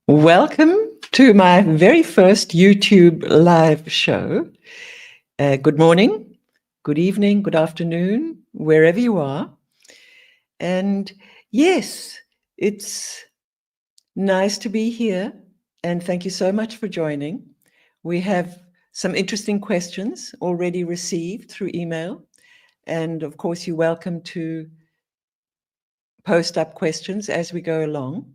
Welcome to my very first YouTube live show. Good morning, good evening, good afternoon, wherever you are. And yes, it's nice to be here. And thank you so much for joining. We have some interesting questions already received through email. And of course, you're welcome to post up questions as we go along.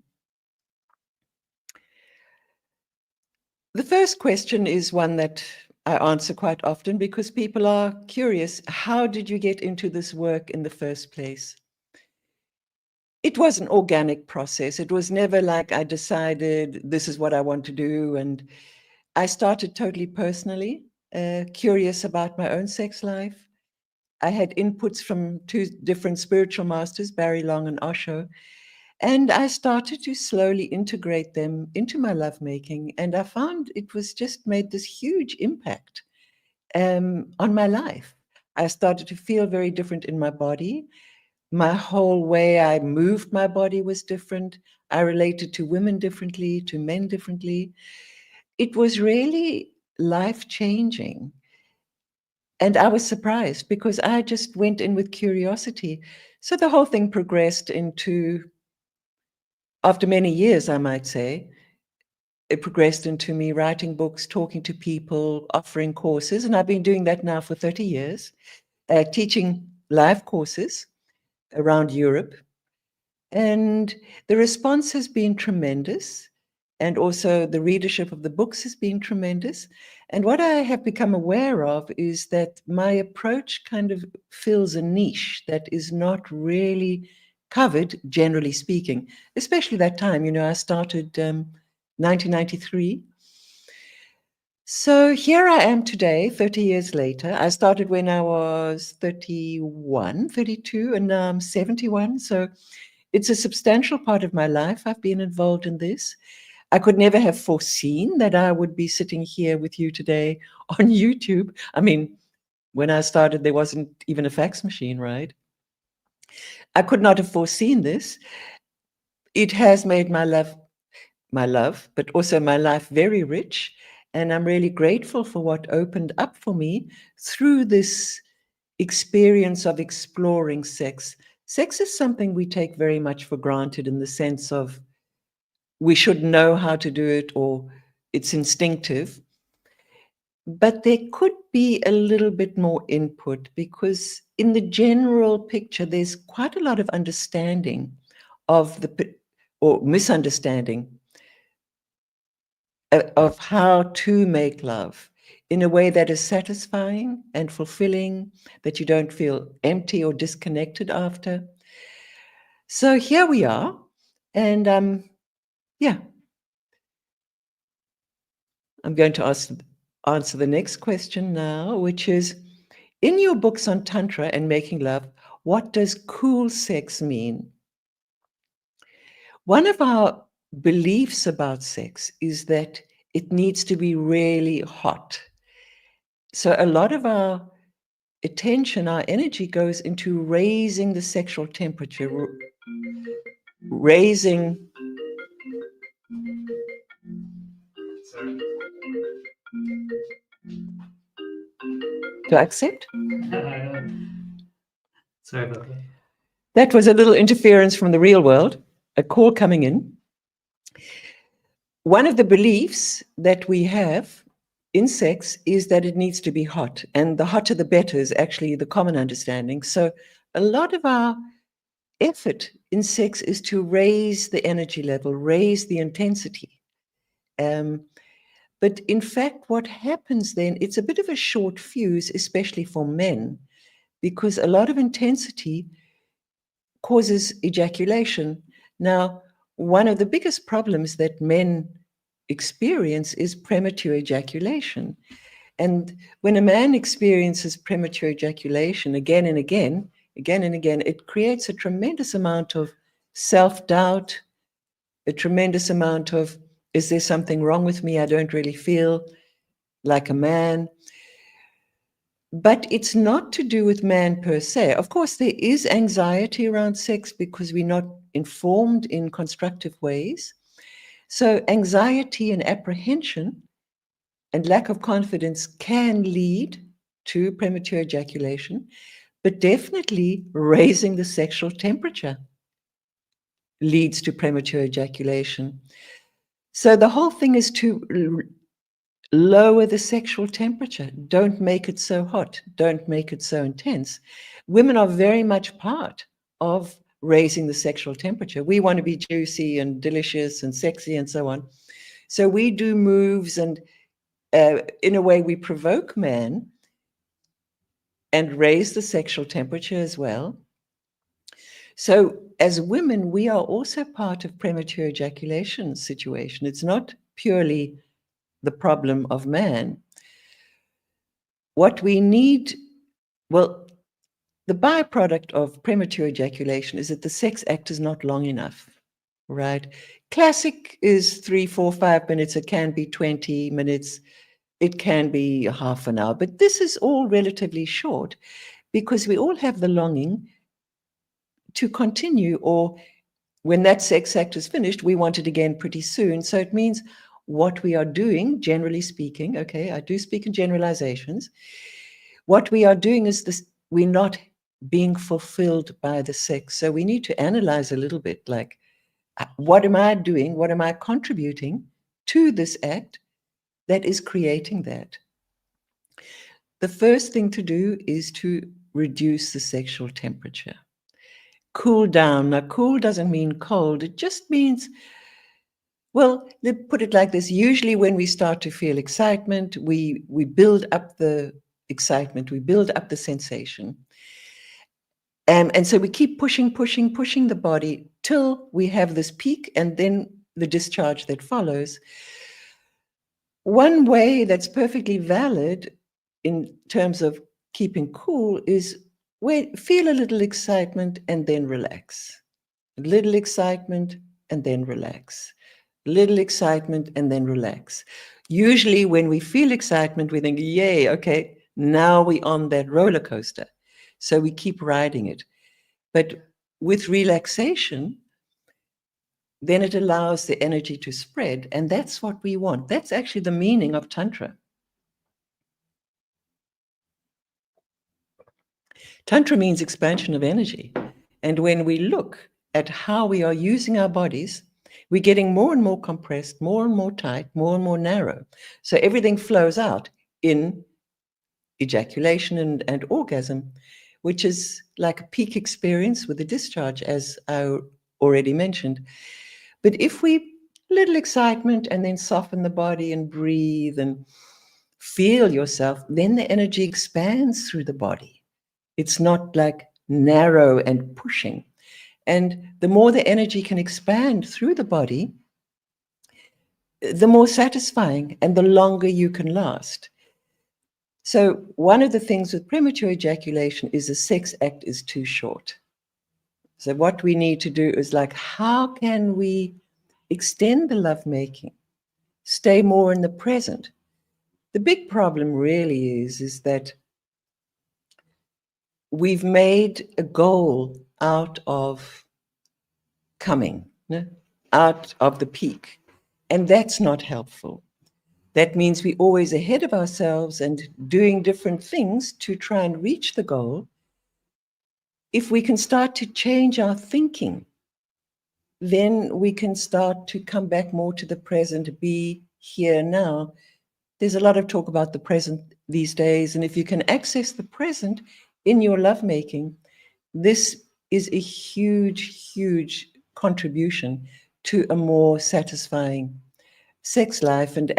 The first question is one that I answer quite often because people are curious. How did you get into this work in the first place? It was an organic process. It was never like I decided this is what I want to do. And I started totally personally, curious about my own sex life. I had inputs from two different spiritual masters, Barry Long and Osho. And I started to slowly integrate them into my lovemaking. And I found it was just made this huge impact on my life. I started to feel very different in my body. My whole way I moved my body was different. I related to women differently, to men differently. It was really life-changing. And I was surprised because I just went in with curiosity. So the whole thing progressed into, after many years, I might say, it progressed into me writing books, talking to people, offering courses. And I've been doing that now for 30 years, teaching live courses around Europe. And the response has been tremendous. And also the readership of the books has been tremendous. And what I have become aware of is that my approach kind of fills a niche that is not really covered, generally speaking, especially that time. You know, I started 1993. So here I am today, 30 years later. I started when I was 31, 32, and now I'm 71. So it's a substantial part of my life. I've been involved in this. I could never have foreseen that I would be sitting here with you today on YouTube. I mean, when I started, there wasn't even a fax machine, right? I could not have foreseen this. It has made my love, but also my life very rich. And I'm really grateful for what opened up for me through this experience of exploring sex. Sex is something we take very much for granted in the sense of we should know how to do it or it's instinctive. But there could be a little bit more input because in the general picture, there's quite a lot of understanding of or misunderstanding of how to make love in a way that is satisfying and fulfilling, that you don't feel empty or disconnected after. So here we are. And yeah, I'm going to answer the next question now, which is, in your books on Tantra and making love, what does cool sex mean? One of our beliefs about sex is that it needs to be really hot. So a lot of our attention, our energy goes into raising the sexual temperature, raising. Do I accept? Sorry about that. That was a little interference from the real world, a call coming in. One of the beliefs that we have in sex is that it needs to be hot, and the hotter the better is actually the common understanding. So a lot of our effort in sex is to raise the energy level, raise the intensity. But in fact, what happens then, it's a bit of a short fuse, especially for men, because a lot of intensity causes ejaculation. Now, one of the biggest problems that men experience is premature ejaculation. And when a man experiences premature ejaculation again and again, it creates a tremendous amount of self-doubt, a tremendous amount of, is there something wrong with me? I don't really feel like a man. But it's not to do with man per se. Of course, there is anxiety around sex because we're not informed in constructive ways. So anxiety and apprehension and lack of confidence can lead to premature ejaculation, but definitely raising the sexual temperature leads to premature ejaculation. So the whole thing is to lower the sexual temperature. Don't make it so hot. Don't make it so intense. Women are very much part of raising the sexual temperature. We want to be juicy and delicious and sexy and so on. So we do moves and in a way we provoke man and raise the sexual temperature as well. So as women, we are also part of premature ejaculation situation. It's not purely the problem of man. What we need, well, the byproduct of premature ejaculation is that the sex act is not long enough, right? Classic is 3, 4, 5 minutes. It can be 20 minutes. It can be half an hour. But this is all relatively short because we all have the longing to continue, or when that sex act is finished, we want it again pretty soon. So it means what we are doing, generally speaking, okay, I do speak in generalizations. What we are doing is this, we're not being fulfilled by the sex. So we need to analyze a little bit, like, what am I doing? What am I contributing to this act that is creating that? The first thing to do is to reduce the sexual temperature. Cool down. Now, cool doesn't mean cold. It just means, well, let's put it like this. Usually when we start to feel excitement, we build up the excitement, we build up the sensation. And so we keep pushing the body till we have this peak and then the discharge that follows. One way that's perfectly valid in terms of keeping cool is feel a little excitement and then relax. A little excitement and then relax. Little excitement and then relax. Usually when we feel excitement, we think, yay, okay, now we're on that roller coaster. So we keep riding it. But with relaxation, then it allows the energy to spread. And that's what we want. That's actually the meaning of Tantra. Tantra means expansion of energy. And when we look at how we are using our bodies, we're getting more and more compressed, more and more tight, more and more narrow. So everything flows out in ejaculation and orgasm, which is like a peak experience with a discharge, as I already mentioned. But if we little excitement and then soften the body and breathe and feel yourself, then the energy expands through the body. It's not like narrow and pushing. And the more the energy can expand through the body, the more satisfying and the longer you can last. So one of the things with premature ejaculation is the sex act is too short. So what we need to do is like, how can we extend the lovemaking, stay more in the present? The big problem really is that we've made a goal out of coming, out of the peak, and that's not helpful. That means we're always ahead of ourselves and doing different things to try and reach the goal. If we can start to change our thinking, then we can start to come back more to the present, be here now. There's a lot of talk about the present these days, and if you can access the present in your lovemaking, this is a huge, huge contribution to a more satisfying sex life. And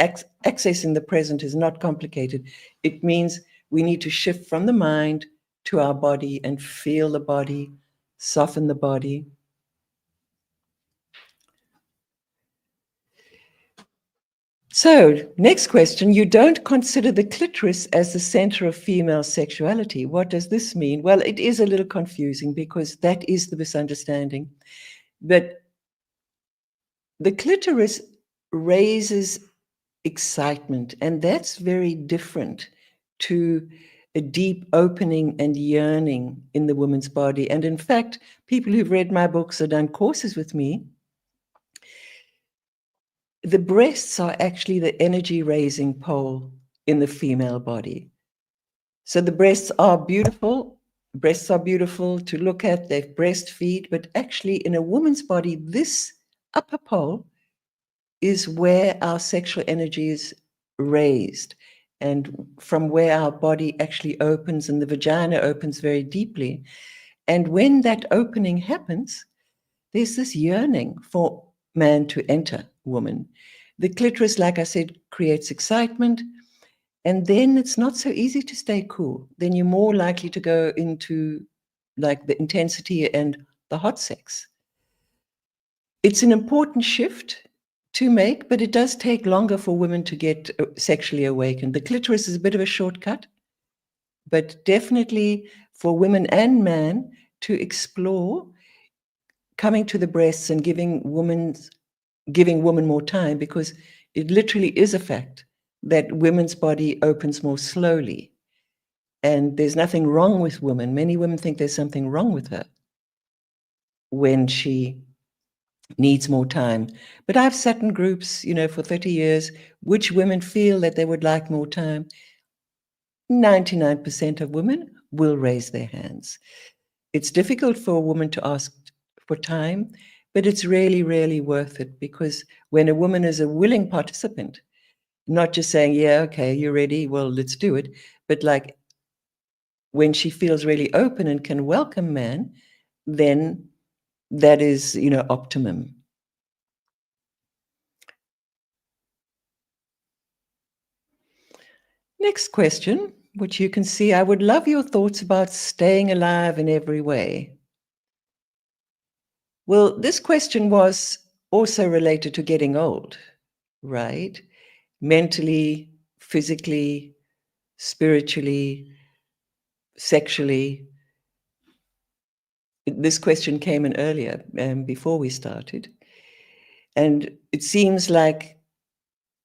accessing the present is not complicated. It means we need to shift from the mind to our body and feel the body, soften the body. So, next question. You don't consider the clitoris as the center of female sexuality. What does this mean? Well, it is a little confusing because that is the misunderstanding. But the clitoris raises excitement, and that's very different to a deep opening and yearning in the woman's body. And in fact, people who've read my books or done courses with me, the breasts are actually the energy raising pole in the female body. So the breasts are beautiful. Breasts are beautiful to look at. They breastfeed, but actually in a woman's body, this upper pole is where our sexual energy is raised and from where our body actually opens, and the vagina opens very deeply. And when that opening happens, there's this yearning for man to enter woman. The clitoris, like I said, creates excitement. And then it's not so easy to stay cool. Then you're more likely to go into like the intensity and the hot sex. It's an important shift to make, but it does take longer for women to get sexually awakened. The clitoris is a bit of a shortcut, but definitely for women and men to explore coming to the breasts and giving women more time, because it literally is a fact that women's body opens more slowly. And there's nothing wrong with women. Many women think there's something wrong with her when she needs more time. But I've sat in groups, for 30 years, which women feel that they would like more time. 99% of women will raise their hands. It's difficult for a woman to ask for time, but it's really, really worth it, because when a woman is a willing participant, not just saying, yeah, okay, you're ready, well, let's do it, but like when she feels really open and can welcome man, then that is, optimum. Next question, which you can see, I would love your thoughts about staying alive in every way. Well, this question was also related to getting old, right? Mentally, physically, spiritually, sexually. This question came in earlier, before we started. And it seems like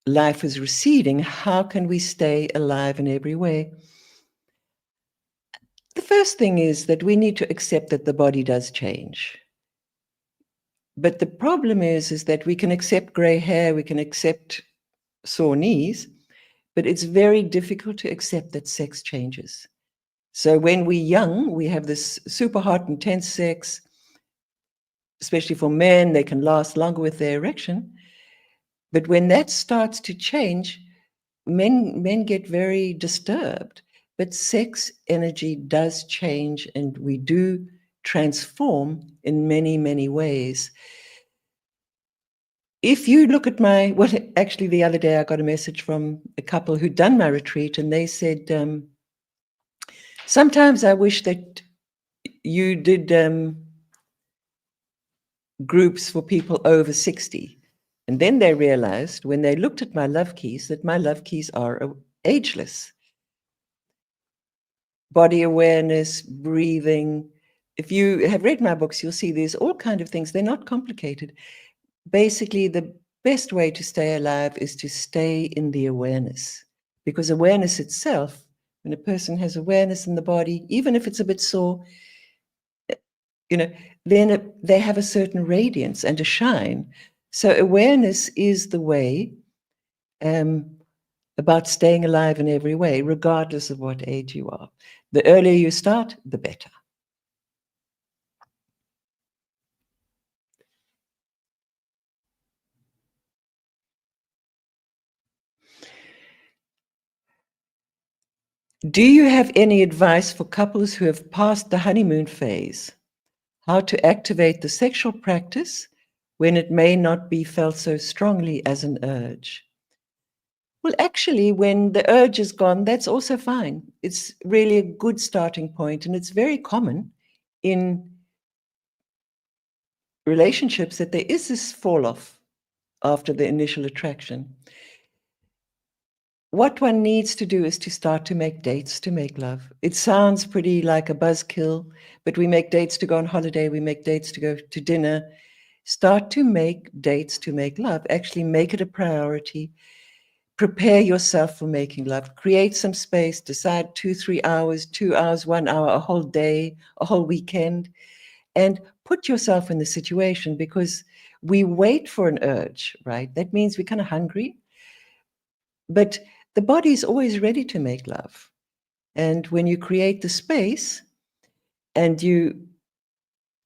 life is receding. How can we stay alive in every way? The first thing is that we need to accept that the body does change. But the problem is that we can accept gray hair, we can accept sore knees, but it's very difficult to accept that sex changes. So when we're young, we have this super hot, intense sex, especially for men, they can last longer with their erection. But when that starts to change, men get very disturbed. But sex energy does change, and we do transform in many, many ways. If you look at actually the other day I got a message from a couple who'd done my retreat, and they said, sometimes I wish that you did groups for people over 60. And then they realized when they looked at my love keys that my love keys are ageless. Body awareness, breathing. If you have read my books, you'll see there's all kinds of things. They're not complicated. Basically, the best way to stay alive is to stay in the awareness, because awareness itself, when a person has awareness in the body, even if it's a bit sore, then they have a certain radiance and a shine. So awareness is the way about staying alive in every way, regardless of what age you are. The earlier you start, the better. Do you have any advice for couples who have passed the honeymoon phase? How to activate the sexual practice when it may not be felt so strongly as an urge? Well, actually, when the urge is gone, that's also fine. It's really a good starting point, and it's very common in relationships that there is this fall off after the initial attraction. What one needs to do is to start to make dates to make love. It sounds pretty like a buzzkill, but we make dates to go on holiday, we make dates to go to dinner. Start to make dates to make love. Actually make it a priority. prepare yourself for making love. Create some space, decide 2-3 hours, 2 hours, 1 hour, a whole day, a whole weekend, and put yourself in the situation, because we wait for an urge, right? That means we're kind of hungry, but the body is always ready to make love. And when you create the space and you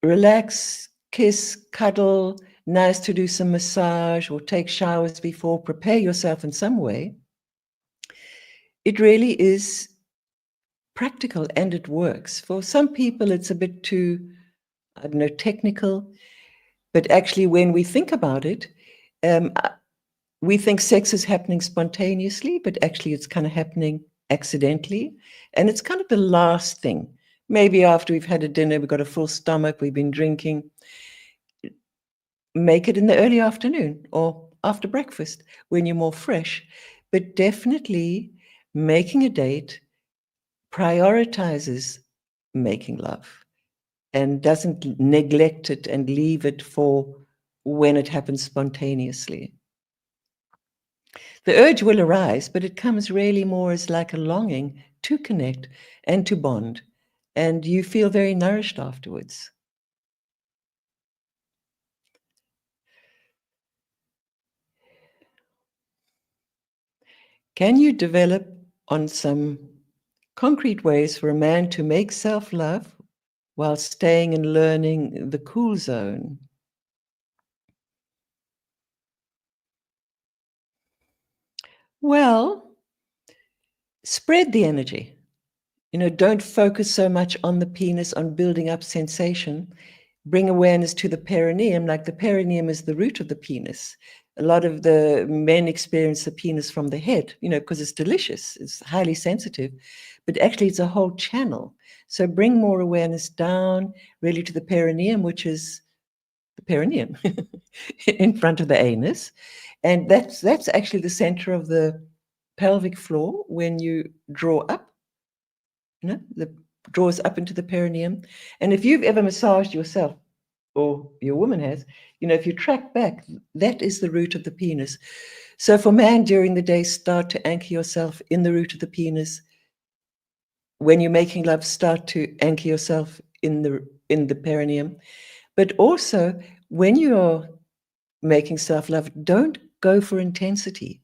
relax, kiss, cuddle, nice to do some massage or take showers before, prepare yourself in some way, it really is practical and it works. For some people, it's a bit too, I don't know, technical. But actually, when we think about it, we think sex is happening spontaneously, but actually it's kind of happening accidentally. And it's kind of the last thing. Maybe after we've had a dinner, we've got a full stomach, we've been drinking. Make it in the early afternoon or after breakfast when you're more fresh. But definitely making a date prioritizes making love and doesn't neglect it and leave it for when it happens spontaneously. The urge will arise, but it comes really more as like a longing to connect and to bond, and you feel very nourished afterwards. Can you develop on some concrete ways for a man to make self-love while staying and learning the cool zone? Well, spread the energy. Don't focus so much on the penis, on building up sensation. Bring awareness to the perineum. Like the perineum is the root of the penis. A lot of the men experience the penis from the head, because it's delicious, it's highly sensitive, but actually it's a whole channel. So bring more awareness down really to the perineum, which is the perineum in front of the anus. And that's actually the center of the pelvic floor when you draw up. The draws up into the perineum. And if you've ever massaged yourself, or your woman has, if you track back, that is the root of the penis. So for man, during the day, start to anchor yourself in the root of the penis. When you're making love, start to anchor yourself in the perineum. But also, when you're making self-love, don't go for intensity.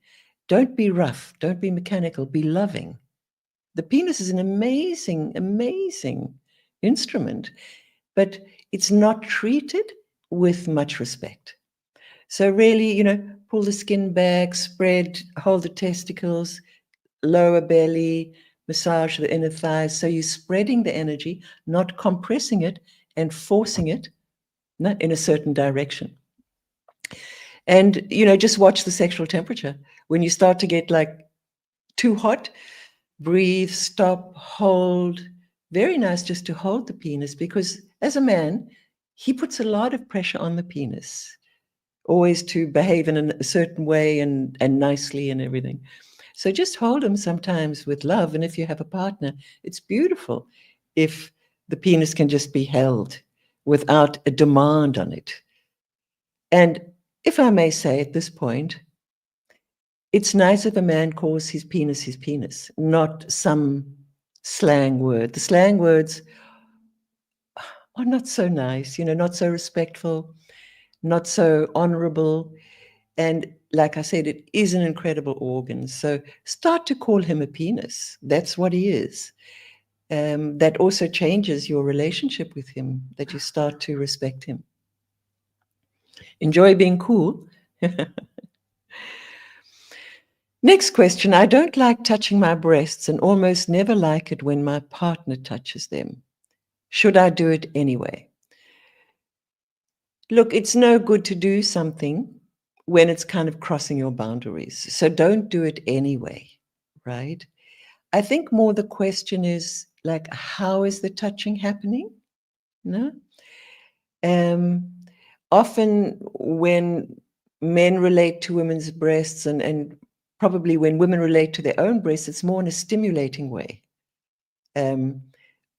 Don't be rough. Don't be mechanical. Be loving. The penis is an amazing, amazing instrument, but it's not treated with much respect. So really, pull the skin back, spread, hold the testicles, lower belly, massage the inner thighs. So you're spreading the energy, not compressing it and forcing it in a certain direction. And, just watch the sexual temperature. When you start to get like too hot, breathe, stop, hold. Very nice just to hold the penis, because as a man, he puts a lot of pressure on the penis, always to behave in a certain way and nicely and everything. So just hold him sometimes with love. And if you have a partner, it's beautiful if the penis can just be held without a demand on it. And if I may say at this point, it's nice if a man calls his penis, not some slang word. The slang words are not so nice, not so respectful, not so honorable. And like I said, it is an incredible organ. So start to call him a penis. That's what he is. That also changes your relationship with him, that you start to respect him. Enjoy being cool. Next question. I don't like touching my breasts and almost never like it when my partner touches them. Should I do it anyway? Look, it's no good to do something when it's kind of crossing your boundaries. So don't do it anyway, right? I think more the question is like, how is the touching happening? No? Often when men relate to women's breasts and probably when women relate to their own breasts, it's more in a stimulating way.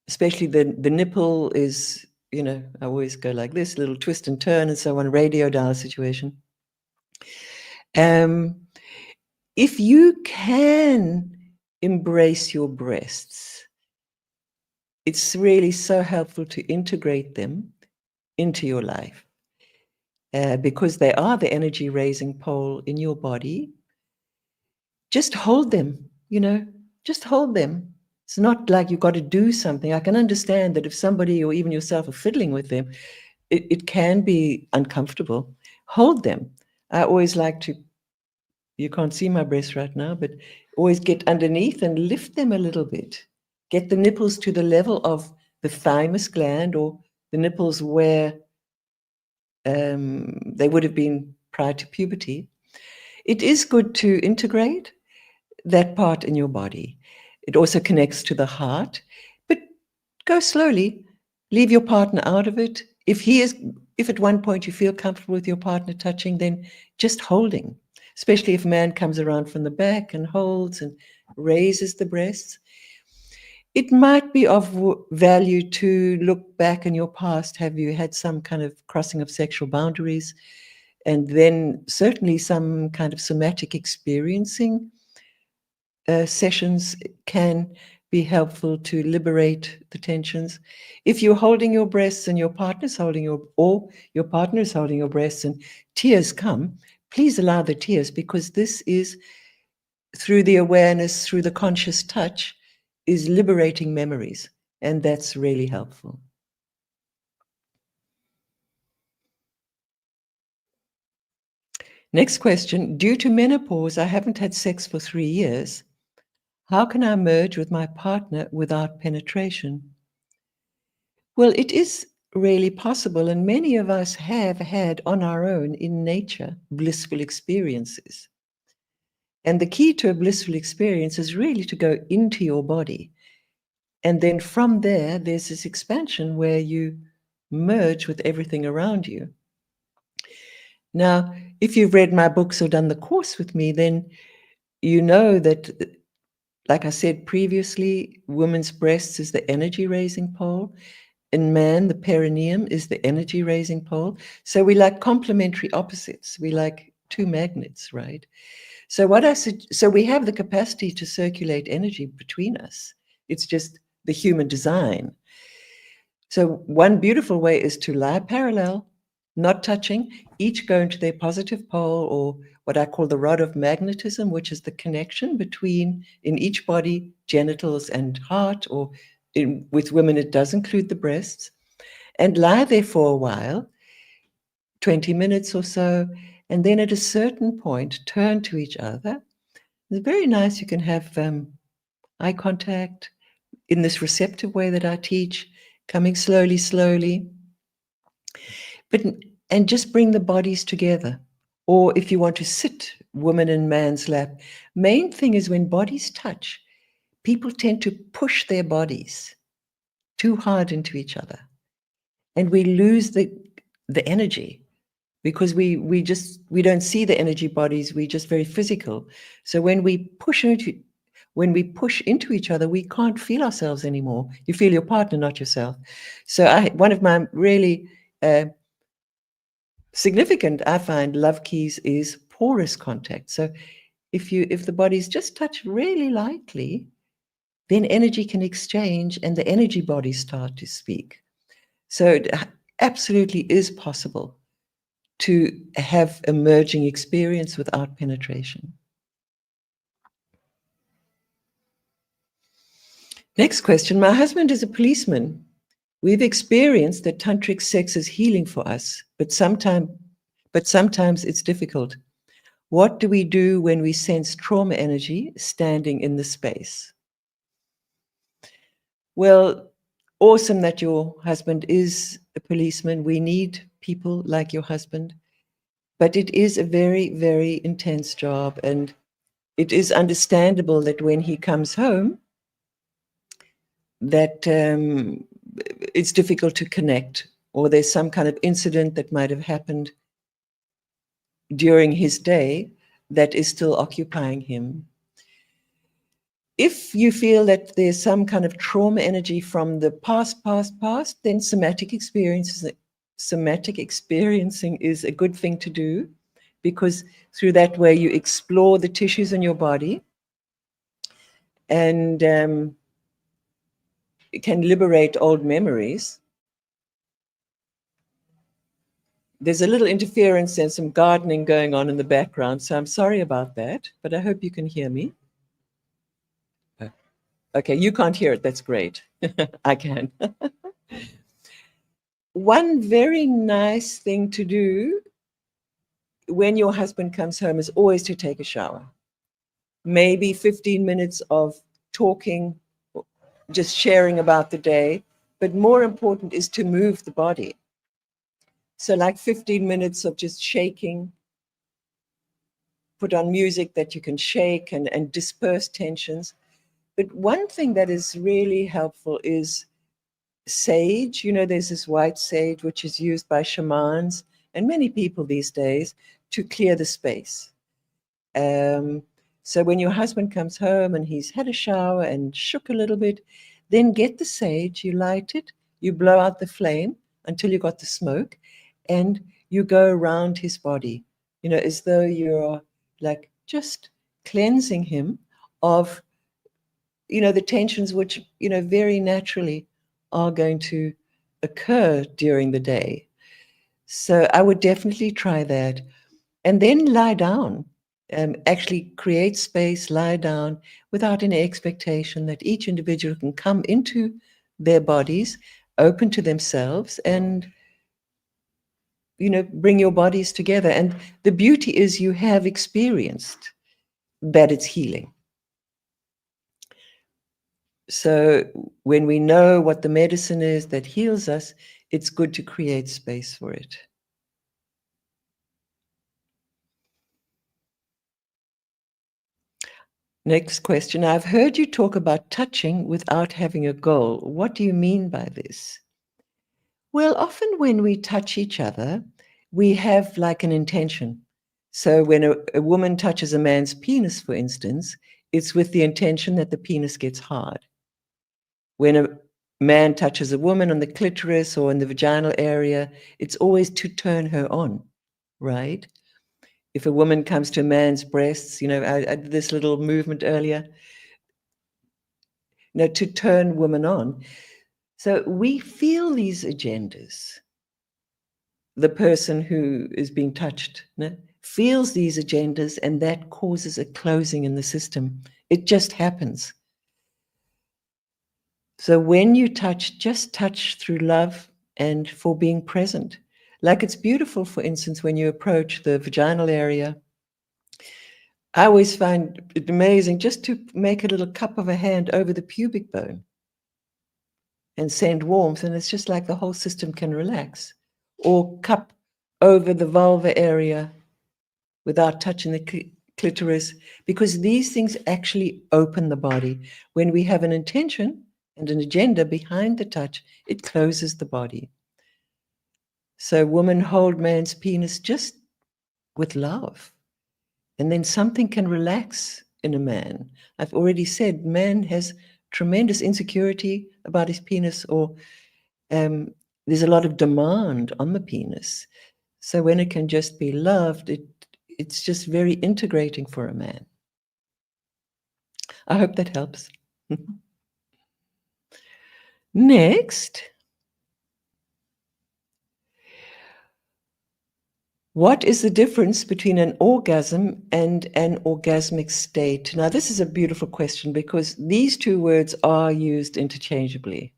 Especially the nipple is, I always go like this, little twist and turn and so on, radio dial situation. If you can embrace your breasts, it's really so helpful to integrate them into your life because they are the energy raising pole in your body. Just hold them, just hold them. It's not like you've got to do something. I can understand that if somebody or even yourself are fiddling with them, it can be uncomfortable. Hold them. I always like to, you can't see my breasts right now, but always get underneath and lift them a little bit. Get the nipples to the level of the thymus gland or the nipples where they would have been prior to puberty. It is good to integrate that part in your body. It also connects to the heart, but go slowly. Leave your partner out of it. If at one point you feel comfortable with your partner touching, then just holding, especially if a man comes around from the back and holds and raises the breasts. It might be of value to look back in your past. Have you had some kind of crossing of sexual boundaries? And then certainly some kind of somatic experiencing sessions can be helpful to liberate the tensions. If you're holding your breasts and your partner's holding your partner is holding your breasts and tears come, please allow the tears, because this is through the awareness, through the conscious touch, is liberating memories, and that's really helpful. Next question. Due to menopause, I haven't had sex for 3 years. How can I merge with my partner without penetration? Well, it is really possible, and many of us have had on our own in nature blissful experiences. And the key to a blissful experience is really to go into your body. And then from there, there's this expansion where you merge with everything around you. Now, if you've read my books or done the course with me, then you know that, like I said previously, women's breasts is the energy raising pole. In man, the perineum is the energy raising pole. So we like complementary opposites. We like two magnets, right? So so we have the capacity to circulate energy between us. It's just the human design. So one beautiful way is to lie parallel, not touching, each go into their positive pole, or what I call the rod of magnetism, which is the connection between, in each body, genitals and heart, or with women, it does include the breasts, and lie there for a while, 20 minutes or so, and then at a certain point, turn to each other. It's very nice. You can have eye contact in this receptive way that I teach, coming slowly, slowly. And just bring the bodies together. Or if you want to sit, woman in man's lap. Main thing is when bodies touch, people tend to push their bodies too hard into each other. And we lose the energy because we don't see the energy bodies. We're just very physical. So when we push into each other, we can't feel ourselves anymore. You feel your partner, not yourself. So one of my really significant, I find, love keys is porous contact. So if the bodies just touch really lightly, then energy can exchange and the energy bodies start to speak. So it absolutely is possible to have a merging experience without penetration. Next question. My husband is a policeman. We've experienced that tantric sex is healing for us, but sometimes it's difficult. What do we do when we sense trauma energy standing in the space? Well, awesome that your husband is a policeman. We need people like your husband, but it is a very, very intense job, and it is understandable that when he comes home, that it's difficult to connect, or there's some kind of incident that might have happened during his day that is still occupying him. If you feel that there's some kind of trauma energy from the past, then somatic experiencing is a good thing to do, because through that way you explore the tissues in your body and can liberate old memories. There's a little interference and some gardening going on in the background, so I'm sorry about that, but I hope you can hear me. Okay, you can't hear it. That's great. I can. One very nice thing to do when your husband comes home is always to take a shower. Maybe 15 minutes of talking, just sharing about the day, but more important is to move the body. So like 15 minutes of just shaking, put on music that you can shake and disperse tensions. But one thing that is really helpful is sage. You know, there's this white sage, which is used by shamans and many people these days to clear the space. So when your husband comes home and he's had a shower and shook a little bit, then get the sage, you light it, you blow out the flame until you got the smoke, and you go around his body, you know, as though you're like just cleansing him of, you know, the tensions which, you know, very naturally are going to occur during the day. So I would definitely try that. And then lie down. Actually create space, lie down without any expectation that each individual can come into their bodies, open to themselves, and, you know, bring your bodies together. And the beauty is you have experienced that it's healing. So when we know what the medicine is that heals us, it's good to create space for it. Next question. I've heard you talk about touching without having a goal. What do you mean by this? Well, often when we touch each other, we have like an intention. So when a woman touches a man's penis, for instance, it's with the intention that the penis gets hard. When a man touches a woman on the clitoris or in the vaginal area, it's always to turn her on, right? If a woman comes to a man's breasts, you know, I did this little movement earlier, you know, to turn women on. So we feel these agendas. The person who is being touched, you know, feels these agendas, and that causes a closing in the system. It just happens. So when you touch, just touch through love and for being present. Like it's beautiful, for instance, when you approach the vaginal area. I always find it amazing just to make a little cup of a hand over the pubic bone and send warmth, and it's just like the whole system can relax. Or cup over the vulva area without touching the clitoris, because these things actually open the body. When we have an intention and an agenda behind the touch, it closes the body. So women hold man's penis just with love, and then something can relax in a man. I've already said man has tremendous insecurity about his penis, or there's a lot of demand on the penis. So when it can just be loved, it's just very integrating for a man. I hope that helps. Next, what is the difference between an orgasm and an orgasmic state? Now, this is a beautiful question because these two words are used interchangeably,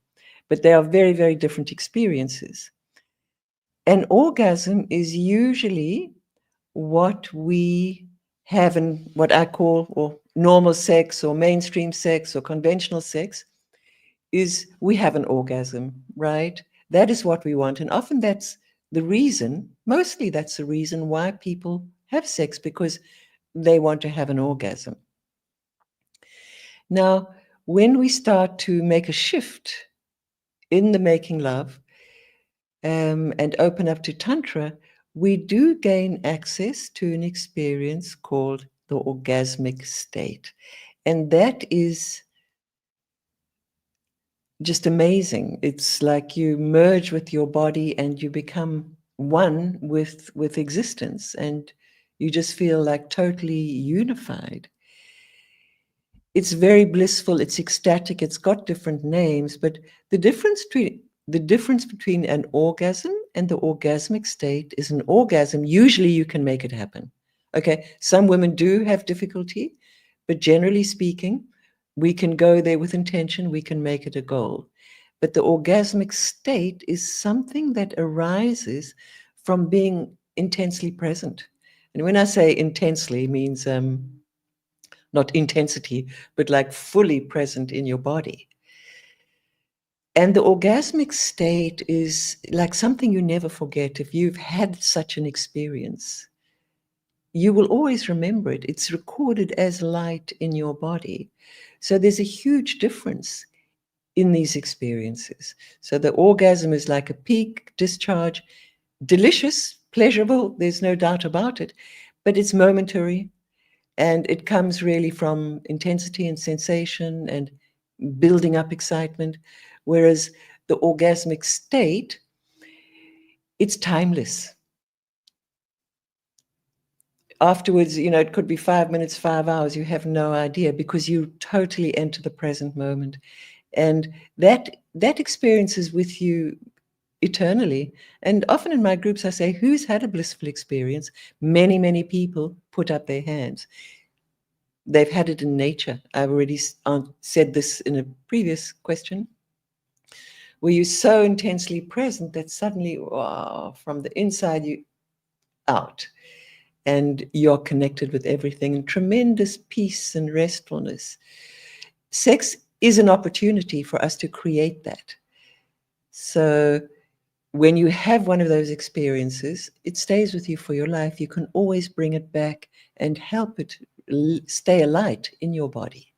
but they are very, very different experiences. An orgasm is usually what we have in what I call or normal sex or mainstream sex or conventional sex, is we have an orgasm, right? That is what we want. And often that's the reason, mostly that's the reason why people have sex, because they want to have an orgasm. Now, when we start to make a shift in the making love and open up to Tantra, we do gain access to an experience called the orgasmic state. And that is just amazing. It's like you merge with your body and you become one with existence, and You just feel like totally unified. It's very blissful, it's ecstatic, it's got different names, but the difference between an orgasm and the orgasmic state is an orgasm. Usually you can make it happen. Okay, some women do have difficulty, but generally speaking, we can go there with intention, we can make it a goal. But the orgasmic state is something that arises from being intensely present. And when I say intensely, means not intensity, but like fully present in your body. And the orgasmic state is like something you never forget. If you've had such an experience, you will always remember it. It's recorded as light in your body. So there's a huge difference in these experiences. So the orgasm is like a peak discharge, delicious, pleasurable, there's no doubt about it, but it's momentary. And it comes really from intensity and sensation and building up excitement. Whereas the orgasmic state, it's timeless. Afterwards, it could be 5 minutes, 5 hours, you have no idea, because you totally enter the present moment. And that experience is with you eternally. And often in my groups, I say, who's had a blissful experience? Many, many people put up their hands. They've had it in nature. I've already said this in a previous question, where you're so intensely present that suddenly, wow, from the inside you out, and you're connected with everything, and tremendous peace and restfulness. Sex is an opportunity for us to create that. So when you have one of those experiences, it stays with you for your life. You can always bring it back and help it stay alight in your body.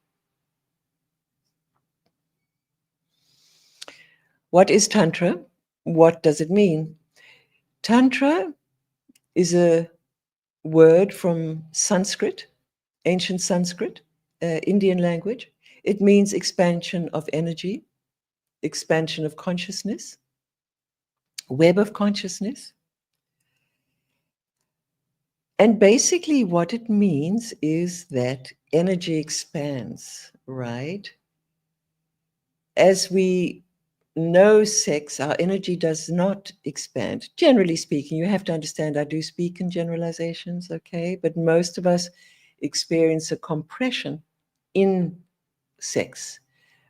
What is Tantra? What does it mean? Tantra is a word from Sanskrit, ancient Sanskrit, Indian language. It means expansion of energy, expansion of consciousness, web of consciousness. And basically what it means is that energy expands, right? As we know sex, our energy does not expand. Generally speaking, you have to understand, I do speak in generalizations, okay? But most of us experience a compression in sex.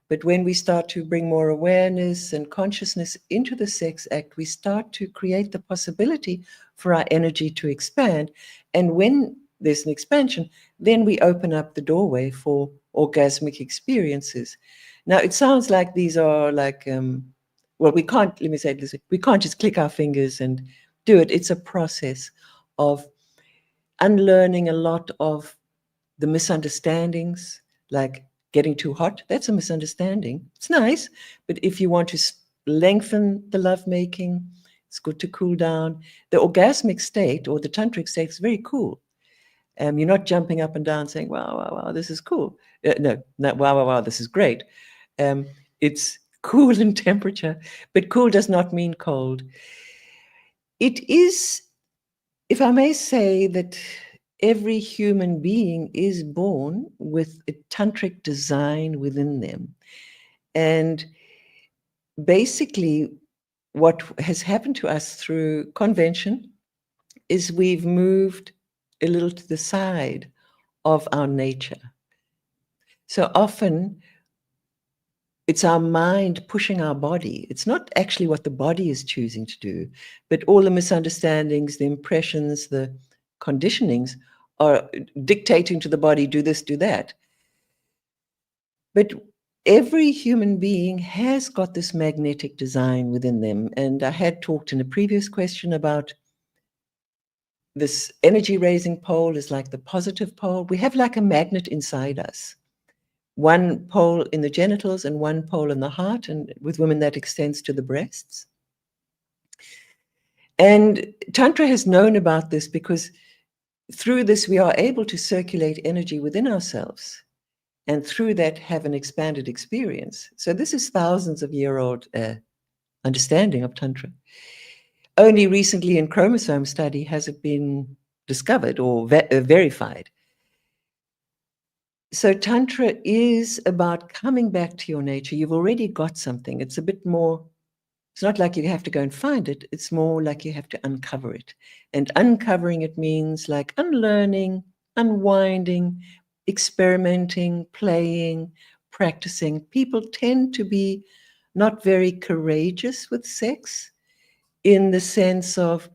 But when we start to bring more awareness and consciousness into the sex act, we start to create the possibility for our energy to expand. And when there's an expansion, then we open up the doorway for orgasmic experiences. Now, it sounds like these are like, well, we can't, let me say it this way, we can't just click our fingers and do it. It's a process of unlearning a lot of the misunderstandings, like getting too hot. That's a misunderstanding. It's nice, but if you want to lengthen the lovemaking, it's good to cool down. The orgasmic state or the tantric state is very cool. You're not jumping up and down saying, wow, wow, wow, this is cool. No, not wow, wow, wow, this is great. It's cool in temperature, but cool does not mean cold. It is, if I may say, that every human being is born with a tantric design within them. And basically, what has happened to us through convention is we've moved a little to the side of our nature. So often, it's our mind pushing our body. It's not actually what the body is choosing to do, but all the misunderstandings, the impressions, the conditionings are dictating to the body, do this, do that. But every human being has got this magnetic design within them. And I had talked in a previous question about this energy raising pole is like the positive pole. We have like a magnet inside us. One pole in the genitals and one pole in the heart, and with women that extends to the breasts. And Tantra has known about this because through this we are able to circulate energy within ourselves, and through that have an expanded experience. So this is thousands of year-old understanding of Tantra. Only recently in chromosome study has it been discovered or verified. So Tantra is about coming back to your nature. You've already got something. It's a bit more, it's not like you have to go and find it. It's more like you have to uncover it. And uncovering it means like unlearning, unwinding, experimenting, playing, practicing. People tend to be not very courageous with sex in the sense of,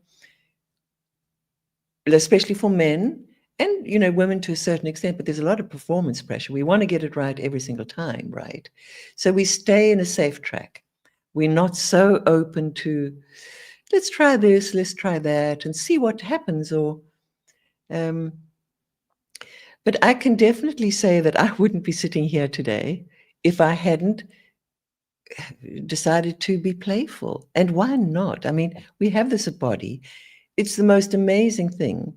especially for men and, you know, women to a certain extent, but there's a lot of performance pressure. We want to get it right every single time, right? So we stay in a safe track. We're not so open to, let's try this, let's try that, and see what happens. Or, but I can definitely say that I wouldn't be sitting here today if I hadn't decided to be playful. And why not? I mean, we have this body. It's the most amazing thing.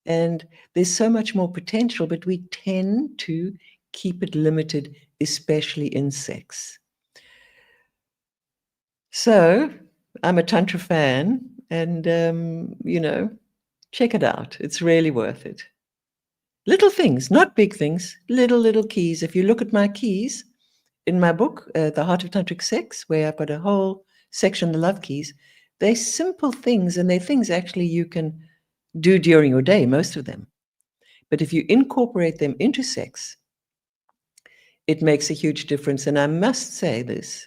And there's so much more potential, but we tend to keep it limited, especially in sex. So I'm a Tantra fan, and, you know, check it out. It's really worth it. Little things, not big things, little keys. If you look at my keys in my book, The Heart of Tantric Sex, where I've got a whole section, the love keys, they're simple things, and they're things actually you can do during your day, most of them. But if you incorporate them into sex, it makes a huge difference. And I must say this,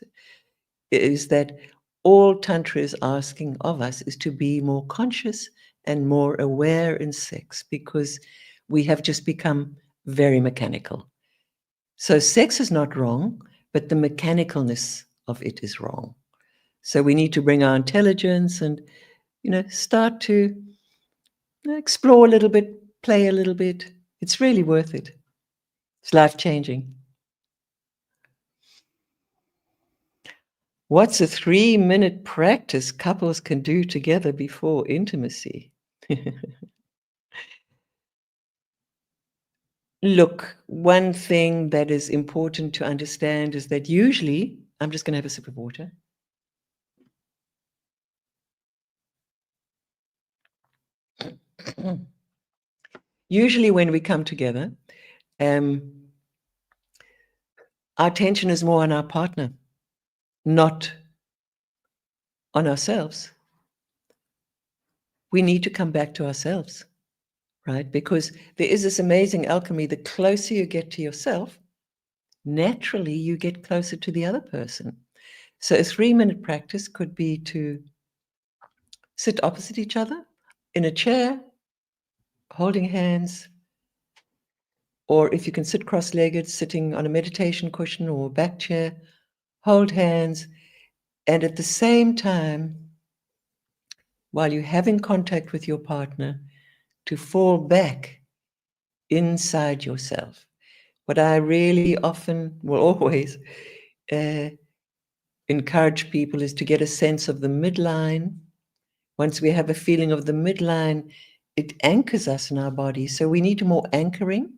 is that all Tantra is asking of us is to be more conscious and more aware in sex, because we have just become very mechanical. So sex is not wrong, but the mechanicalness of it is wrong. So we need to bring our intelligence and, you know, start to explore a little bit, play a little bit. It's really worth it. It's life-changing. What's a 3-minute practice couples can do together before intimacy? Look, one thing that is important to understand is that usually, I'm just going to have a sip of water. Usually when we come together, our attention is more on our partner, not on ourselves. We need to come back to ourselves, right? Because there is this amazing alchemy. The closer you get to yourself, naturally you get closer to the other person. So a 3-minute practice could be to sit opposite each other in a chair, holding hands, or if you can sit cross-legged, sitting on a meditation cushion or a back chair, hold hands, and at the same time, while you're having contact with your partner, to fall back inside yourself. What I really often, well, always encourage people is to get a sense of the midline. Once we have a feeling of the midline, it anchors us in our body. So we need more anchoring.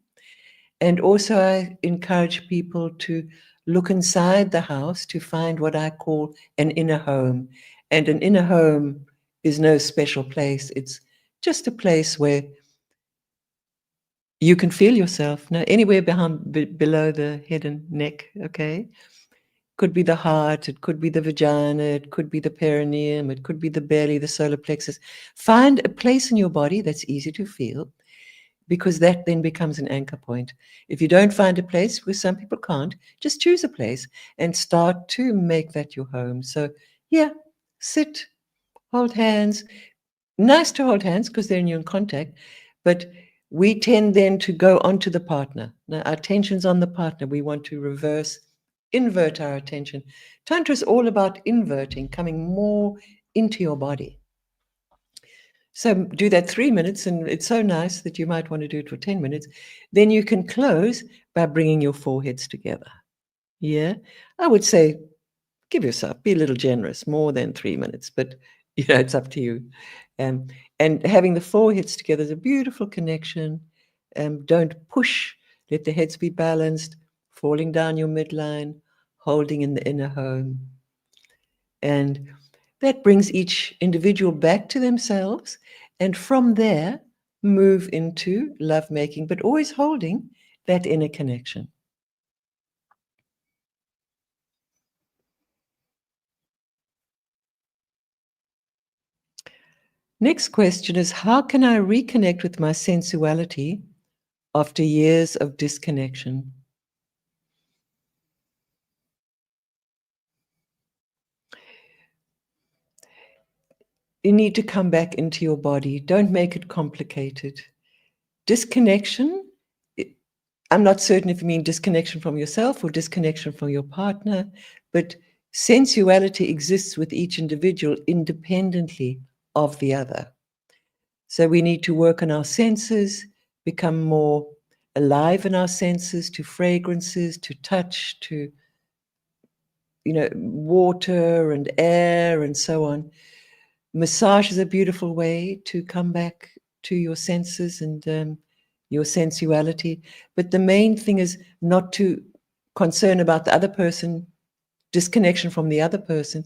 And also I encourage people to look inside the house to find what I call an inner home. And an inner home is no special place. It's just a place where you can feel yourself. Now, anywhere below the head and neck, okay? Could be the heart, it could be the vagina, it could be the perineum, it could be the belly, the solar plexus. Find a place in your body that's easy to feel, because that then becomes an anchor point. If you don't find a place, because some people can't, just choose a place and start to make that your home. So yeah, sit, hold hands. Nice to hold hands because then you're in contact, but we tend then to go onto the partner. Now our attention's on the partner. We want to invert our attention. Tantra is all about inverting, coming more into your body. So do that 3 minutes, and it's so nice that you might want to do it for 10 minutes. Then you can close by bringing your foreheads together. Yeah, I would say give yourself, be a little generous, more than 3 minutes, but you know, it's up to you. And having the foreheads together is a beautiful connection. Don't push, let the heads be balanced, falling down your midline, holding in the inner home. And that brings each individual back to themselves. And from there, move into lovemaking, but always holding that inner connection. Next question is, how can I reconnect with my sensuality after years of disconnection? You need to come back into your body. Don't make it complicated. Disconnection, I'm not certain if you mean disconnection from yourself or disconnection from your partner, but sensuality exists with each individual independently of the other. So we need to work on our senses, become more alive in our senses, to fragrances, to touch, to water and air and so on. Massage is a beautiful way to come back to your senses and your sensuality. But the main thing is not to concern about the other person, disconnection from the other person.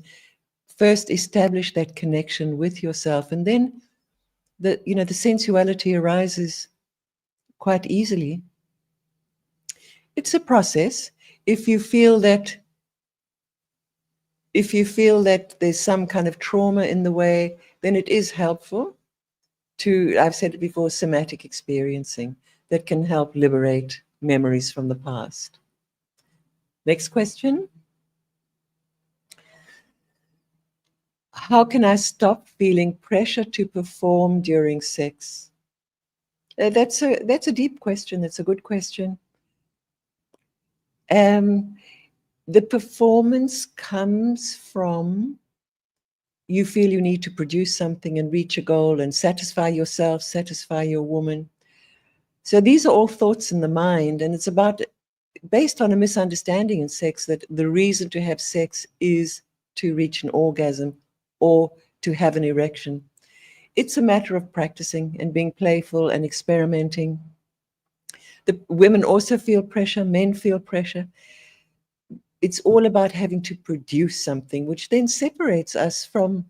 First, establish that connection with yourself, and then the sensuality arises quite easily. It's a process. If you feel that there's some kind of trauma in the way, then it is helpful to, I've said it before, somatic experiencing that can help liberate memories from the past. Next question. How can I stop feeling pressure to perform during sex? That's a deep question. That's a good question. The performance comes from you feel you need to produce something and reach a goal and satisfy yourself, satisfy your woman. So these are all thoughts in the mind, and it's based on a misunderstanding in sex that the reason to have sex is to reach an orgasm or to have an erection. It's a matter of practicing and being playful and experimenting. The women also feel pressure, men feel pressure. It's all about having to produce something, which then separates us from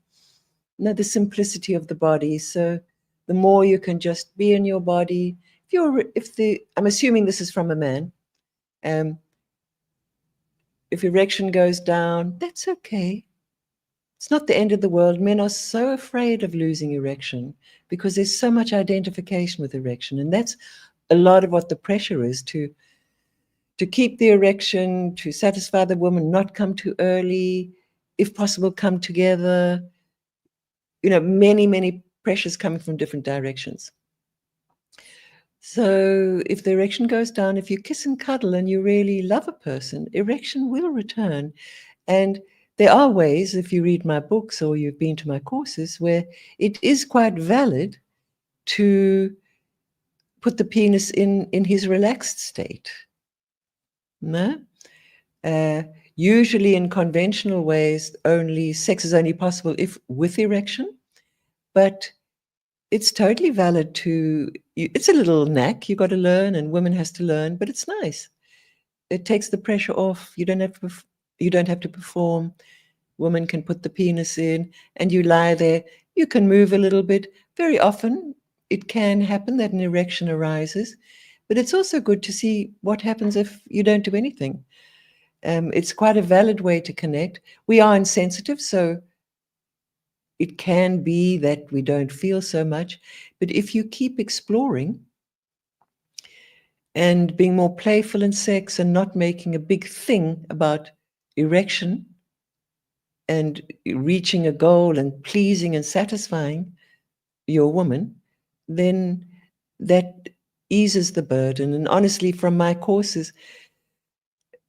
the simplicity of the body. So the more you can just be in your body, I'm assuming this is from a man. If erection goes down, that's okay. It's not the end of the world. Men are so afraid of losing erection because there's so much identification with erection. And that's a lot of what the pressure is, to keep the erection, to satisfy the woman, not come too early, if possible, come together. Many, many pressures coming from different directions. So if the erection goes down, if you kiss and cuddle and you really love a person, erection will return. And there are ways, if you read my books or you've been to my courses, where it is quite valid to put the penis in his relaxed state. No? Usually in conventional ways, sex is only possible if with erection, but it's totally valid it's a little knack you got to learn, and women has to learn, but it's nice. It takes the pressure off. You don't have to perform. Woman can put the penis in and you lie there. You can move a little bit. Very often it can happen that an erection arises, but it's also good to see what happens if you don't do anything. It's quite a valid way to connect. We are insensitive, so it can be that we don't feel so much. But if you keep exploring and being more playful in sex and not making a big thing about erection and reaching a goal and pleasing and satisfying your woman, then that eases the burden. And honestly, from my courses,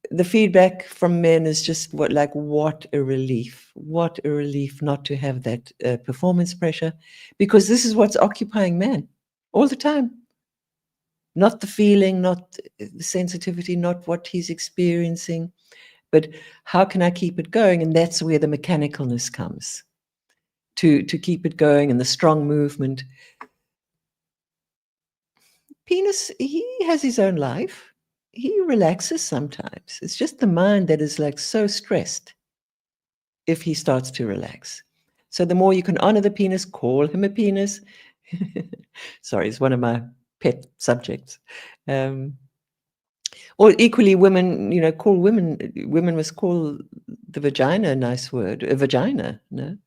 the feedback from men is just what a relief not to have that performance pressure, because this is what's occupying man all the time. Not the feeling, not the sensitivity, not what he's experiencing, but how can I keep it going? And that's where the mechanicalness comes, to keep it going, and the strong movement. Penis, he has his own life. He relaxes sometimes. It's just the mind that is so stressed if he starts to relax. So the more you can honor the penis, call him a penis, Sorry, it's one of my pet subjects. Or equally, women, call women must call the vagina a nice word, a vagina, no?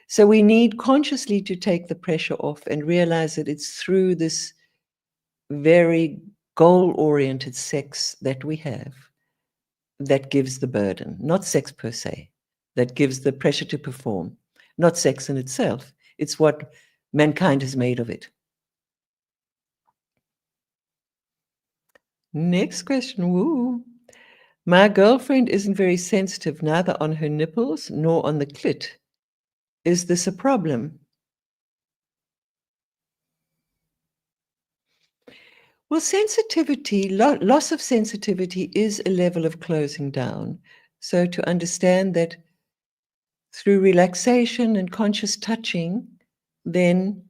So we need consciously to take the pressure off and realize that it's through this very goal-oriented sex that we have that gives the burden, not sex per se, that gives the pressure to perform, not sex in itself. It's what mankind has made of it. Next question. Woo. My girlfriend isn't very sensitive, neither on her nipples nor on the clit. Is this a problem? Well, sensitivity, loss of sensitivity is a level of closing down. So to understand that through relaxation and conscious touching, then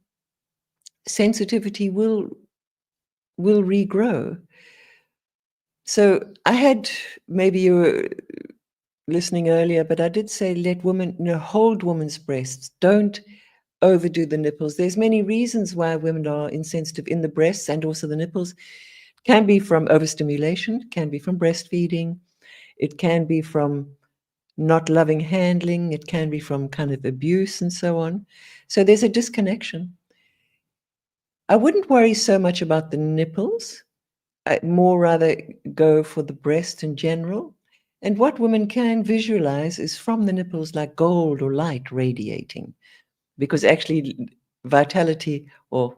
sensitivity will regrow. So I had, maybe you were listening earlier, but I did say let women, hold women's breasts. Don't overdo the nipples. There's many reasons why women are insensitive in the breasts and also the nipples. It can be from overstimulation, can be from breastfeeding, it can be from not loving handling, it can be from kind of abuse and so on. So there's a disconnection. I wouldn't worry so much about the nipples. I'd more rather go for the breast in general. And what women can visualize is from the nipples like gold or light radiating, because actually vitality, or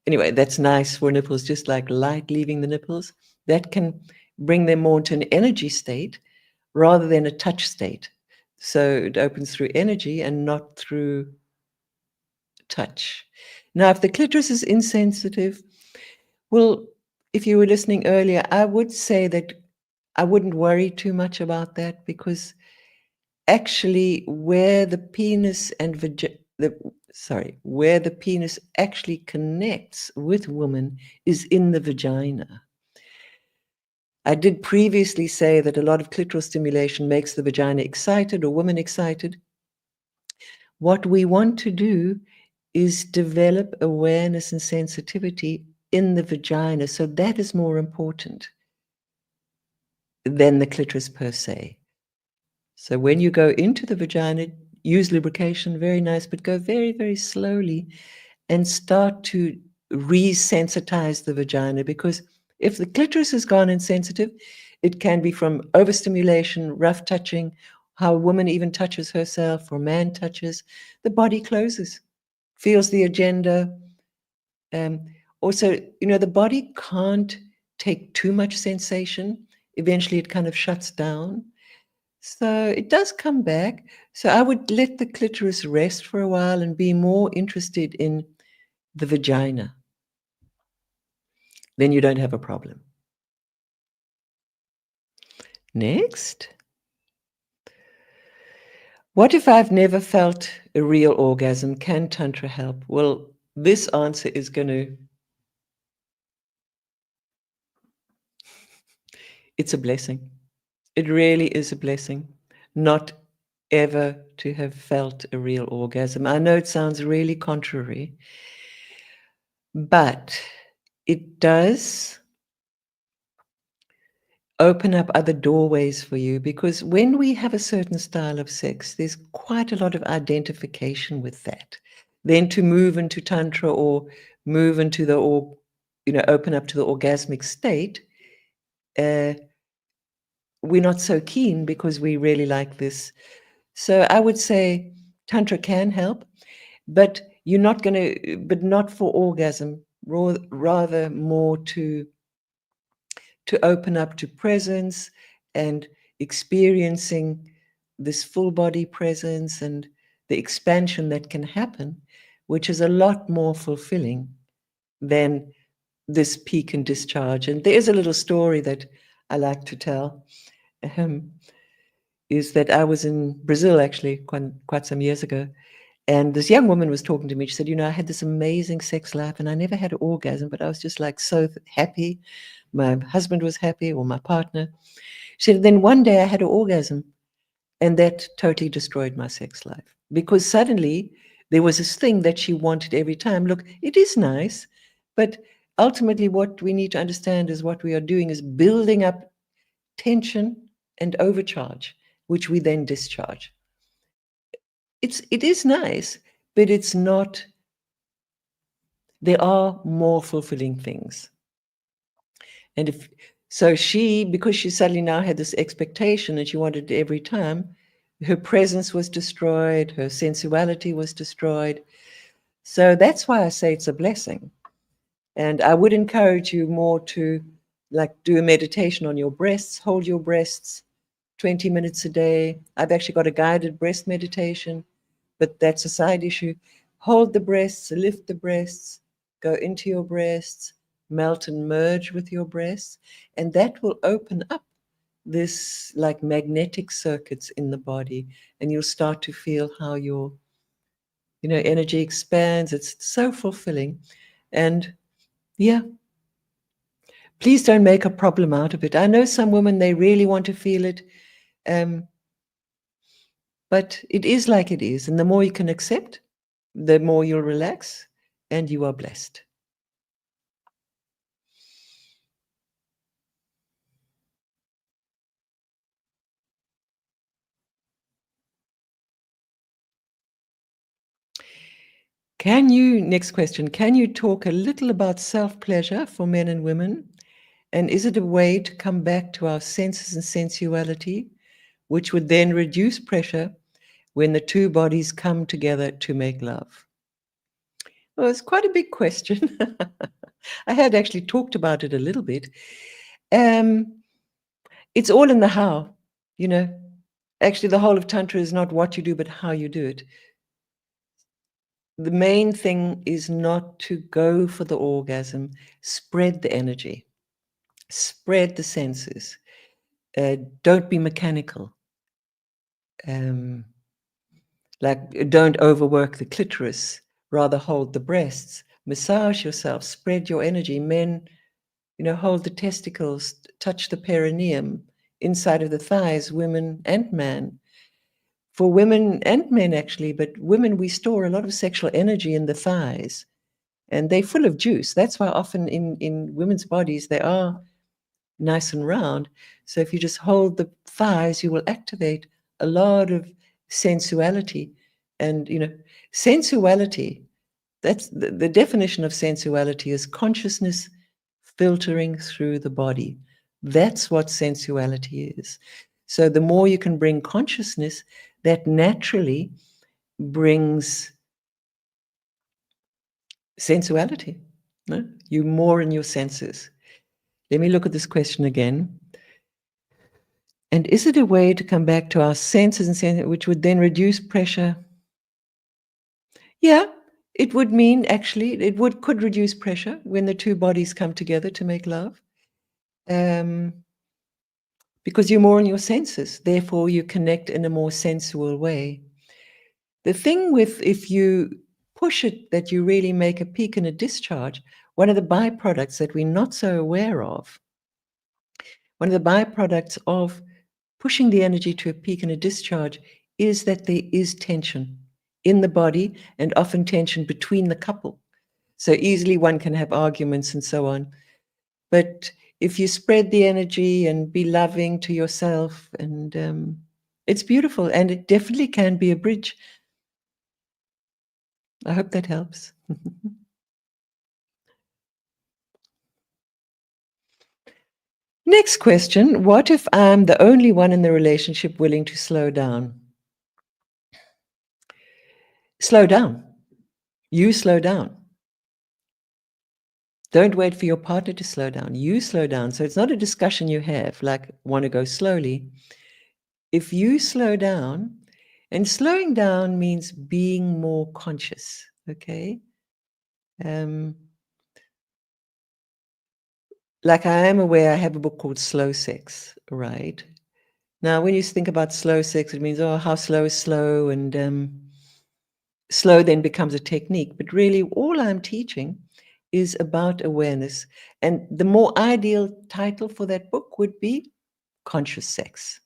anyway, that's nice for nipples, just like light leaving the nipples. That can bring them more into an energy state rather than a touch state. So it opens through energy and not through touch. Now, if the clitoris is insensitive, well, if you were listening earlier, I would say that I wouldn't worry too much about that, because actually where the penis and where the penis actually connects with woman is in the vagina. I did previously say that a lot of clitoral stimulation makes the vagina excited or women excited. What we want to do is develop awareness and sensitivity in the vagina. So that is more important than the clitoris per se. So when you go into the vagina, use lubrication, very nice, but go very, very slowly and start to resensitize the vagina, because if the clitoris has gone insensitive, it can be from overstimulation, rough touching, how a woman even touches herself or man touches, the body closes, feels the agenda. Also, the body can't take too much sensation. Eventually it kind of shuts down. So it does come back. So I would let the clitoris rest for a while and be more interested in the vagina. Then you don't have a problem. Next. What if I've never felt a real orgasm? Can Tantra help? Well, this answer is going to... It's a blessing. It really is a blessing not ever to have felt a real orgasm. I know it sounds really contrary, but it does open up other doorways for you, because when we have a certain style of sex, there's quite a lot of identification with that. Then to move into Tantra or move into the, or open up to the orgasmic state, we're not so keen because we really like this. So I would say Tantra can help, but you're not going to, but not for orgasm, rather more to open up to presence and experiencing this full body presence and the expansion that can happen, which is a lot more fulfilling than this peak and discharge. And there's a little story that I like to tell, is that I was in Brazil actually quite some years ago, and this young woman was talking to me. She said, I had this amazing sex life and I never had an orgasm, but I was just like so happy. My husband was happy, or my partner. She said, then one day I had an orgasm, and that totally destroyed my sex life, because suddenly there was this thing that she wanted every time. Look, it is nice, but ultimately what we need to understand is what we are doing is building up tension and overcharge, which we then discharge. It is nice, but it's not. There are more fulfilling things. And because she suddenly now had this expectation and she wanted it every time, her presence was destroyed, her sensuality was destroyed. So that's why I say it's a blessing. And I would encourage you more to do a meditation on your breasts, hold your breasts 20 minutes a day. I've actually got a guided breast meditation, but that's a side issue. Hold the breasts, lift the breasts, go into your breasts, melt and merge with your breasts, and that will open up this magnetic circuits in the body, and you'll start to feel how your energy expands. It's so fulfilling. And yeah, please don't make a problem out of it. I know some women, they really want to feel it, but it is like it is, and the more you can accept, the more you'll relax, and you are blessed. Next question, can you talk a little about self-pleasure for men and women? And is it a way to come back to our senses and sensuality, which would then reduce pressure when the two bodies come together to make love? Well, it's quite a big question. I had actually talked about it a little bit. It's all in the how, Actually, the whole of Tantra is not what you do, but how you do it. The main thing is not to go for the orgasm. Spread the energy. Spread the senses. Don't be mechanical. Don't overwork the clitoris. Rather hold the breasts. Massage yourself. Spread your energy. Men, hold the testicles. Touch the perineum. Inside of the thighs. Women and men. For women and men, actually, but women, we store a lot of sexual energy in the thighs, and they're full of juice. That's why often in women's bodies, they are nice and round. So if you just hold the thighs, you will activate a lot of sensuality. And, sensuality, that's the definition of sensuality is consciousness filtering through the body. That's what sensuality is. So the more you can bring consciousness, that naturally brings sensuality. No? You more in your senses. Let me look at this question again. And is it a way to come back to our senses and senses, which would then reduce pressure? Yeah, it would mean actually, could reduce pressure when the two bodies come together to make love. Because you're more in your senses, therefore you connect in a more sensual way. The thing with if you push it that you really make a peak and a discharge, one of the byproducts that we're not so aware of, one of the byproducts of pushing the energy to a peak and a discharge is that there is tension in the body and often tension between the couple. So easily one can have arguments and so on. But if you spread the energy and be loving to yourself, and it's beautiful, and it definitely can be a bridge. I hope that helps. Next question, what if I'm the only one in the relationship willing to slow down? Slow down. You slow down. Don't wait for your partner to slow down. You slow down. So it's not a discussion you have, like want to go slowly. If you slow down, and slowing down means being more conscious, okay? Like I am aware, I have a book called Slow Sex, right? Now, when you think about slow sex, it means, oh, how slow is slow, and slow then becomes a technique. But really, all I'm teaching is about awareness. And the more ideal title for that book would be Conscious Sex.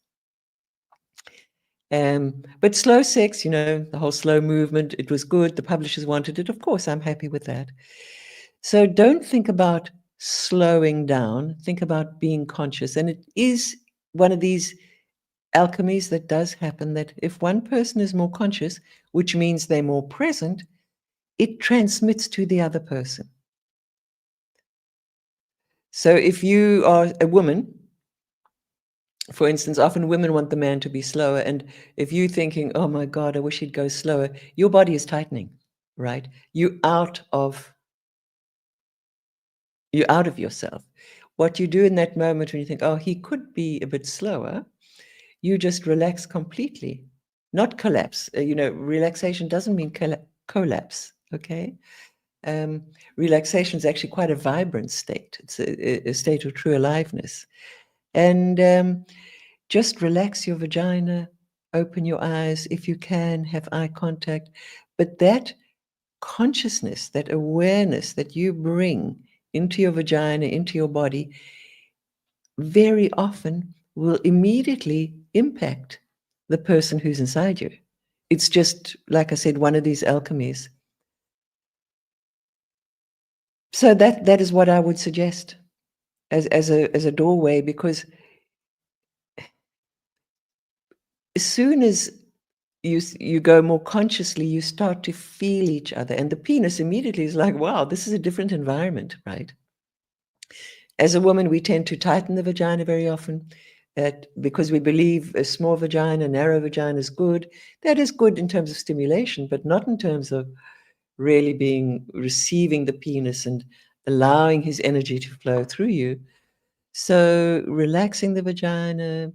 But slow sex, the whole slow movement, it was good. The publishers wanted it. Of course, I'm happy with that. So don't think about slowing down. Think about being conscious. And it is one of these alchemies that does happen, that if one person is more conscious, which means they're more present, it transmits to the other person. So if you are a woman, for instance, often women want the man to be slower. And if you're thinking, oh my God, I wish he'd go slower, your body is tightening, right? You're out of yourself. What you do in that moment when you think, oh, he could be a bit slower, you just relax completely, not collapse. Relaxation doesn't mean collapse, okay? Relaxation is actually quite a vibrant state. It's a state of true aliveness. And just relax your vagina, open your eyes if you can, have eye contact. But that consciousness, that awareness that you bring into your vagina, into your body, very often will immediately impact the person who's inside you. It's just, like I said, one of these alchemies. So that is what I would suggest as a doorway, because as soon as you go more consciously, you start to feel each other, and the penis immediately is like, wow, this is a different environment, right? As a woman, we tend to tighten the vagina very often, because we believe a small vagina, narrow vagina is good. That is good in terms of stimulation, but not in terms of really receiving the penis and allowing his energy to flow through you. So relaxing the vagina,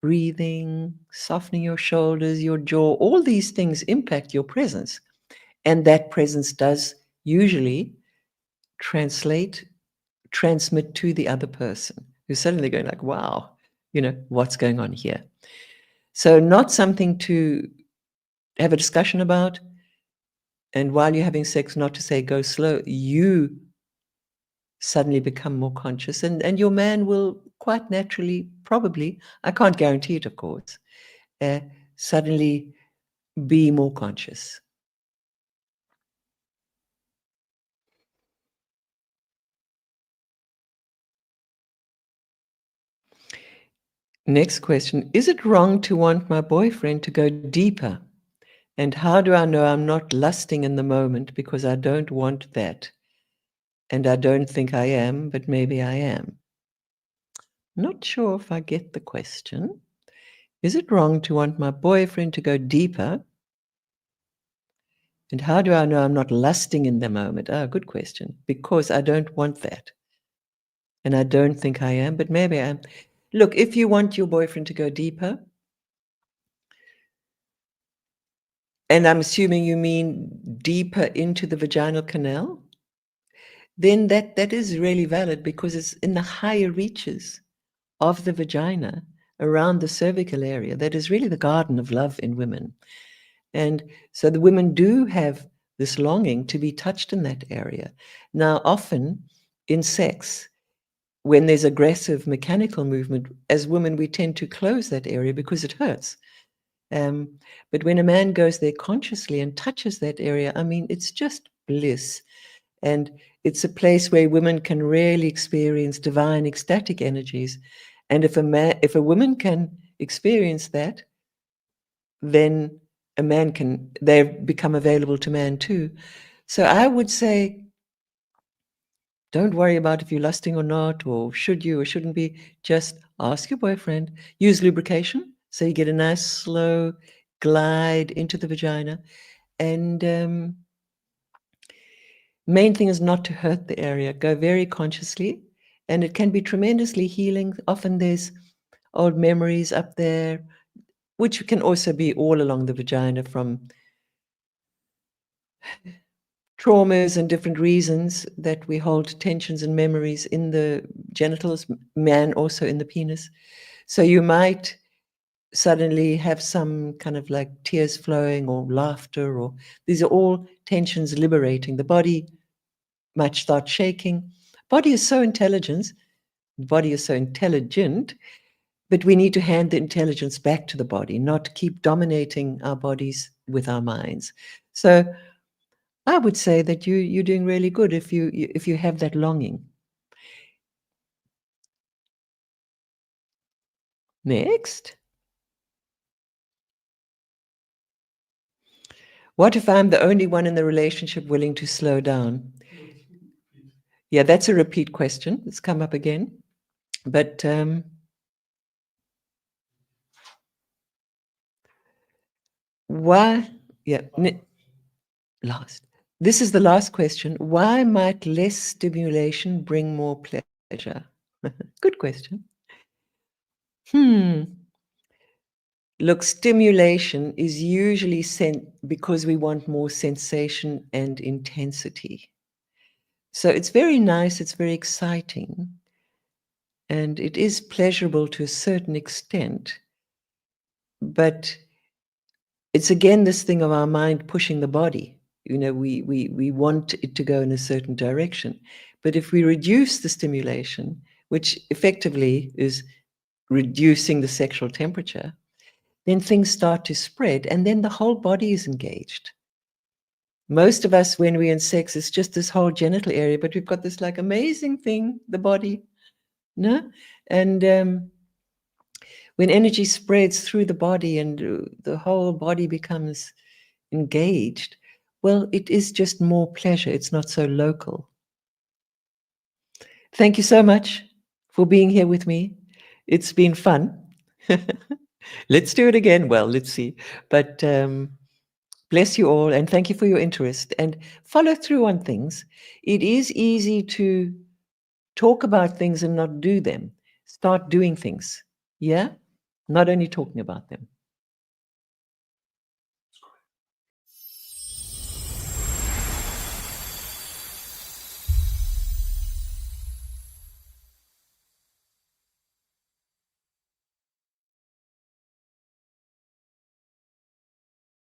breathing, softening your shoulders, your jaw, all these things impact your presence. And that presence does usually transmit to the other person, who's suddenly going like, wow, what's going on here? So not something to have a discussion about. And while you're having sex, not to say go slow, you suddenly become more conscious, and your man will quite naturally, probably, I can't guarantee it, of course, suddenly be more conscious. Next question. Is it wrong to want my boyfriend to go deeper? And how do I know I'm not lusting in the moment, because I don't want that? And I don't think I am, but maybe I am. Not sure if I get the question. Is it wrong to want my boyfriend to go deeper? And how do I know I'm not lusting in the moment? Ah, good question. Because I don't want that. And I don't think I am, but maybe I am. Look, if you want your boyfriend to go deeper, and I'm assuming you mean deeper into the vaginal canal, then that is really valid, because it's in the higher reaches of the vagina, around the cervical area, that is really the garden of love in women. And so the women do have this longing to be touched in that area. Now, often in sex, when there's aggressive mechanical movement, as women, we tend to close that area because it hurts. But when a man goes there consciously and touches that area, I mean, it's just bliss. And it's a place where women can really experience divine ecstatic energies. And if a woman can experience that, then they become available to man too. So I would say, don't worry about if you're lusting or not, or should you or shouldn't be. Just ask your boyfriend. Use lubrication, so you get a nice slow glide into the vagina. And main thing is not to hurt the area. Go very consciously, and it can be tremendously healing. Often there's old memories up there, which can also be all along the vagina, from traumas and different reasons that we hold tensions and memories in the genitals, man also in the penis. So you might suddenly have some kind of like tears flowing or laughter, or these are all tensions liberating. The body might start shaking. Body is so intelligent. The body is so intelligent But we need to hand the intelligence back to the body, not keep dominating our bodies with our minds. So I would say that you're doing really good if you have that longing. Next. What if I'm the only one in the relationship willing to slow down? Yeah, that's a repeat question. It's come up again. But why? Yeah, last. This is the last question. Why might less stimulation bring more pleasure? Good question. Look, stimulation is usually because we want more sensation and intensity. So it's very nice, it's very exciting, and it is pleasurable to a certain extent. But it's again this thing of our mind pushing the body. You know, we want it to go in a certain direction. But if we reduce the stimulation, which effectively is reducing the sexual temperature, then things start to spread, and then the whole body is engaged. Most of us, when we're in sex, it's just this whole genital area, but we've got this like amazing thing, the body, no? And when energy spreads through the body and the whole body becomes engaged, well, it is just more pleasure. It's not so local. Thank you so much for being here with me. It's been fun. Let's do it again. Well, let's see. But bless you all, and thank you for your interest. And follow through on things. It is easy to talk about things and not do them. Start doing things. Yeah? Not only talking about them.